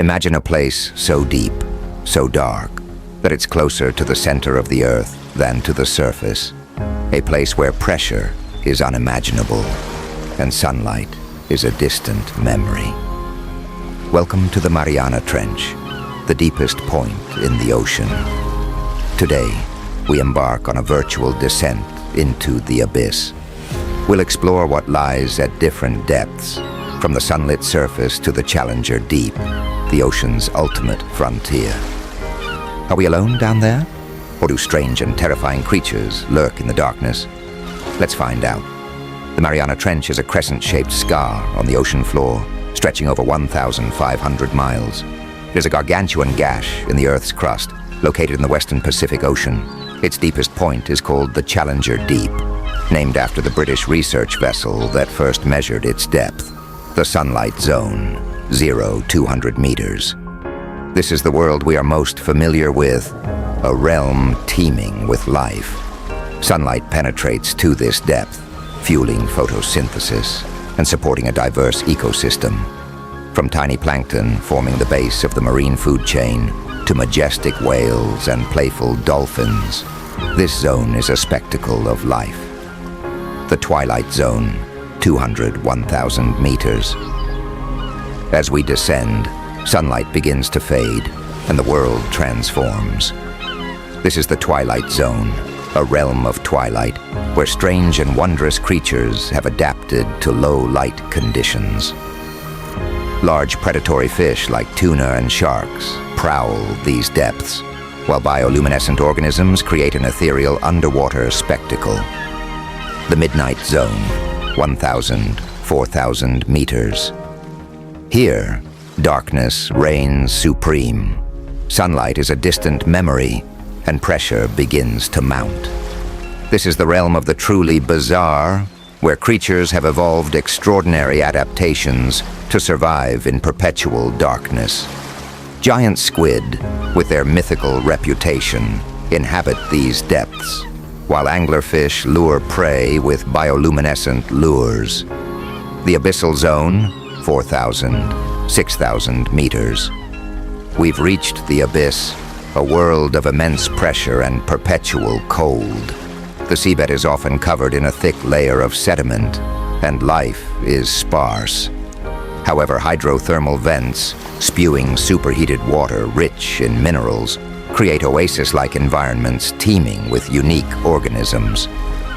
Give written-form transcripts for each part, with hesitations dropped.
Imagine a place so deep, so dark, that it's closer to the center of the Earth than to the surface. A place where pressure is unimaginable and sunlight is a distant memory. Welcome to the Mariana Trench, the deepest point in the ocean. Today, we embark on a virtual descent into the abyss. We'll explore what lies at different depths, from the sunlit surface to the Challenger Deep, the ocean's ultimate frontier. Are we alone down there? Or do strange and terrifying creatures lurk in the darkness? Let's find out. The Mariana Trench is a crescent-shaped scar on the ocean floor, stretching over 1,500 miles. It is a gargantuan gash in the Earth's crust, located in the western Pacific Ocean. Its deepest point is called the Challenger Deep, named after the British research vessel that first measured its depth. The Sunlight Zone, 200 meters. This is the world we are most familiar with, a realm teeming with life. Sunlight penetrates to this depth, fueling photosynthesis and supporting a diverse ecosystem. From tiny plankton forming the base of the marine food chain to majestic whales and playful dolphins, this zone is a spectacle of life. The Twilight Zone, 1,000 meters. As we descend, sunlight begins to fade and the world transforms. This is the Twilight Zone, a realm of twilight where strange and wondrous creatures have adapted to low light conditions. Large predatory fish like tuna and sharks prowl these depths, while bioluminescent organisms create an ethereal underwater spectacle. The Midnight Zone, 4,000 meters. Here, darkness reigns supreme. Sunlight is a distant memory, and pressure begins to mount. This is the realm of the truly bizarre, where creatures have evolved extraordinary adaptations to survive in perpetual darkness. Giant squid, with their mythical reputation, inhabit these depths, while anglerfish lure prey with bioluminescent lures. The Abyssal Zone, 6,000 meters. We've reached the abyss, a world of immense pressure and perpetual cold. The seabed is often covered in a thick layer of sediment, and life is sparse. However, hydrothermal vents, spewing superheated water rich in minerals, create oasis-like environments teeming with unique organisms.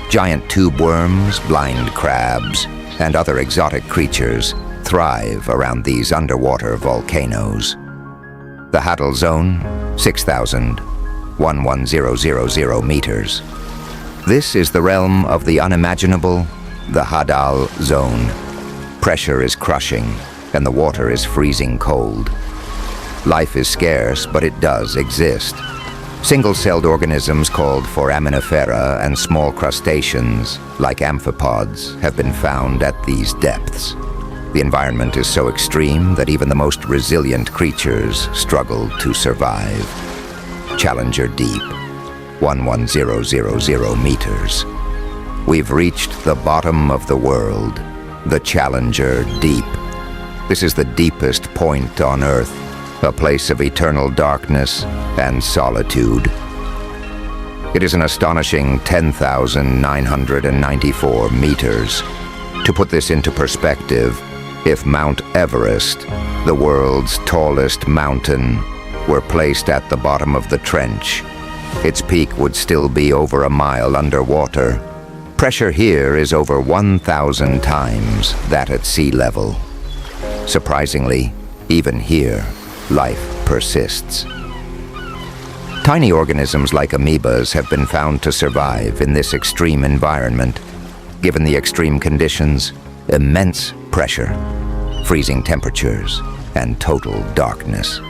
Giant tube worms, blind crabs, and other exotic creatures thrive around these underwater volcanoes. The Hadal Zone, 6,000 meters. This is the realm of the unimaginable, the Hadal Zone. Pressure is crushing, and the water is freezing cold. Life is scarce, but it does exist. Single-celled organisms called foraminifera and small crustaceans, like amphipods, have been found at these depths. The environment is so extreme that even the most resilient creatures struggle to survive. Challenger Deep, 11,000 meters. We've reached the bottom of the world, the Challenger Deep. This is the deepest point on Earth, a place of eternal darkness and solitude. It is an astonishing 10,994 meters. To put this into perspective, if Mount Everest, the world's tallest mountain, were placed at the bottom of the trench, its peak would still be over a mile underwater. Pressure here is over 1,000 times that at sea level. Surprisingly, even here, life persists. Tiny organisms like amoebas have been found to survive in this extreme environment. Given the extreme conditions, immense pressure, freezing temperatures, and total darkness.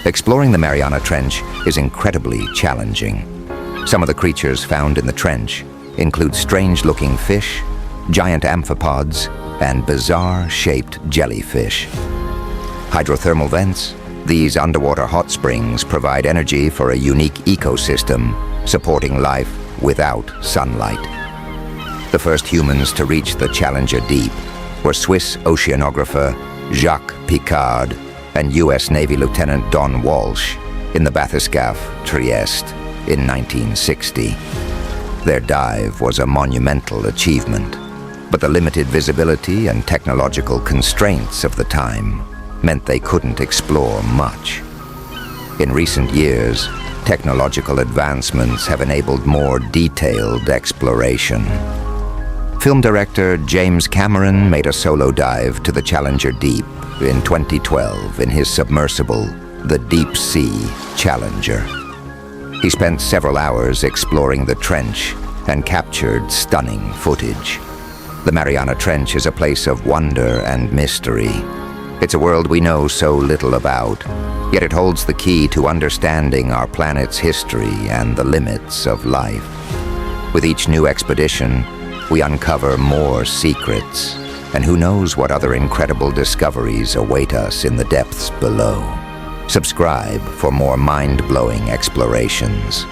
Exploring the Mariana Trench is incredibly challenging. Some of the creatures found in the trench include strange-looking fish, giant amphipods, and bizarre-shaped jellyfish. Hydrothermal vents, these underwater hot springs provide energy for a unique ecosystem, supporting life without sunlight. The first humans to reach the Challenger Deep were Swiss oceanographer Jacques Picard and U.S. Navy Lieutenant Don Walsh in the bathyscaphe Trieste in 1960. Their dive was a monumental achievement, but the limited visibility and technological constraints of the time meant they couldn't explore much. In recent years, technological advancements have enabled more detailed exploration. Film director James Cameron made a solo dive to the Challenger Deep in 2012 in his submersible, the Deep Sea Challenger. He spent several hours exploring the trench and captured stunning footage. The Mariana Trench is a place of wonder and mystery. It's a world we know so little about, yet it holds the key to understanding our planet's history and the limits of life. With each new expedition, we uncover more secrets, and who knows what other incredible discoveries await us in the depths below. Subscribe for more mind-blowing explorations.